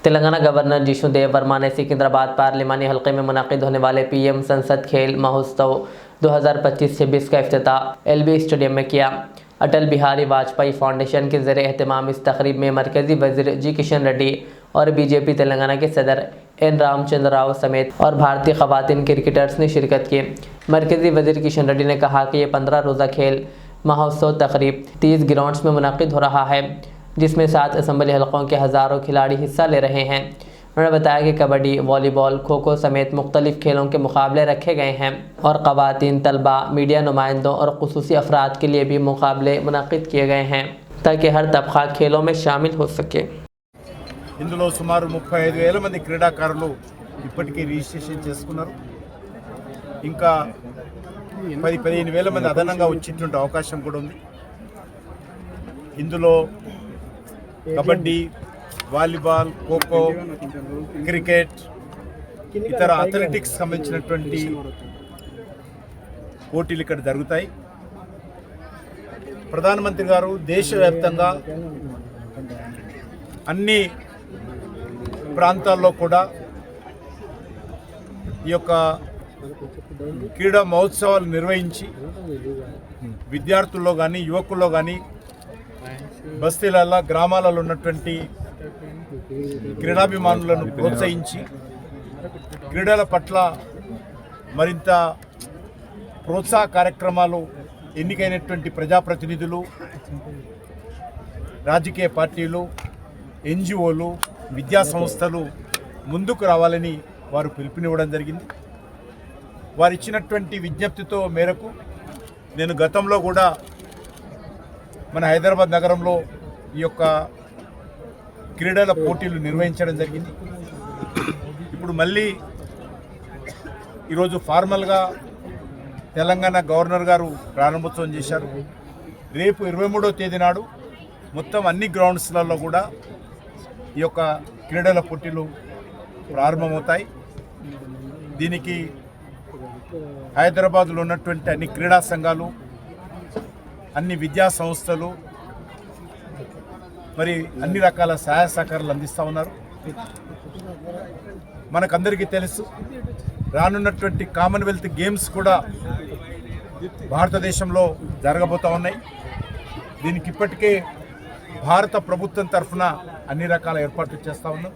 Telangana governor Jishnu Dev Verma ने सिकंदराबाद पार्लिमानी हल्के में मुनाकिद होने वाले पीएम संसद खेल महोत्सव 2025-26 का इफ्तिताह एलबी स्टेडियम में किया। अटल बिहारी वाजपेयी फाउंडेशन के ज़रिए एहतमाम इस तकरीब में मरकज़ी वज़ीर जी किशन रेड्डी और बीजेपी तेलंगाना के सदर एन रामचंद्र राव समेत और भारतीय ख़वातीन क्रिकेटर्स ने शिरकत की। मरकज़ी वज़ीर किशन रेड्डी ने कहा कि ये 15 रोज़ा खेल महोत्सव तकरीब 30 ग्राउंड्स में मुनाकिद हो रहा है, जिसमें 7 असम्बली हलकों के हज़ारों खिलाड़ी हिस्सा ले रहे हैं। उन्होंने बताया कि कबड्डी, वॉलीबॉल, खो खो समेत मुख्तलिफ खेलों के मुकाबले रखे गए हैं और ख़वातीन, तलबा, मीडिया नुमाइंदों और खुसूसी अफराद के लिए भी मुकाबले मुनाकिद किए गए हैं ताकि हर तबका खेलों में शामिल हो सके। ఇందులో సుమారు 35,000 మంది క్రీడాకారులు ఇప్పటికీ రిజిస్ట్రేషన్ చేసుకున్నారు. ఇంకా 10-15,000 మంది అదనంగా వచ్చేటువంటి అవకాశం కూడా ఉంది. ఇందులో కబడ్డీ, వాలీబాల్, ఖోఖో, క్రికెట్, ఇతర అథ్లెటిక్స్ సంబంధించినటువంటి పోటీలు ఇక్కడ జరుగుతాయి. ప్రధానమంత్రి గారు దేశవ్యాప్తంగా అన్ని ప్రాంతాల్లో కూడా ఈ యొక్క క్రీడా మహోత్సవాలు నిర్వహించి విద్యార్థుల్లో కానీ యువకుల్లో కానీ బస్తీలలో గ్రామాలలో ఉన్నటువంటి క్రీడాభిమానులను ప్రోత్సహించి క్రీడల పట్ల మరింత ప్రోత్సాహ కార్యక్రమాలు ఎన్నికైనటువంటి ప్రజాప్రతినిధులు, రాజకీయ పార్టీలు, ఎన్జిఓలు, విద్యా సంస్థలు ముందుకు రావాలని వారు పిలుపునివ్వడం జరిగింది. వారు ఇచ్చినటువంటి విజ్ఞప్తితో మేరకు నేను గతంలో కూడా మన హైదరాబాద్ నగరంలో ఈ యొక్క క్రీడల పోటీలు నిర్వహించడం జరిగింది. ఇప్పుడు మళ్ళీ ఈరోజు ఫార్మల్గా తెలంగాణ గవర్నర్ గారు ప్రారంభోత్సవం చేశారు. రేపు 23వ తేదీ నాడు మొత్తం అన్ని గ్రౌండ్స్లలో కూడా ఈ యొక్క క్రీడల పోటీలు ప్రారంభమవుతాయి. దీనికి హైదరాబాద్లో ఉన్నటువంటి అన్ని క్రీడా సంఘాలు, అన్ని విద్యా సంస్థలు మరి అన్ని రకాల సహాయ సహకారాలు అందిస్తూ ఉన్నారు. మనకందరికీ తెలుసు, రానున్నటువంటి కామన్వెల్త్ గేమ్స్ కూడా భారతదేశంలో జరగబోతూ ఉన్నాయి. దీనికి ఇప్పటికే భారత ప్రభుత్వం తరఫున అన్ని రకాల ఏర్పాట్లు చేస్తూ ఉన్నాం.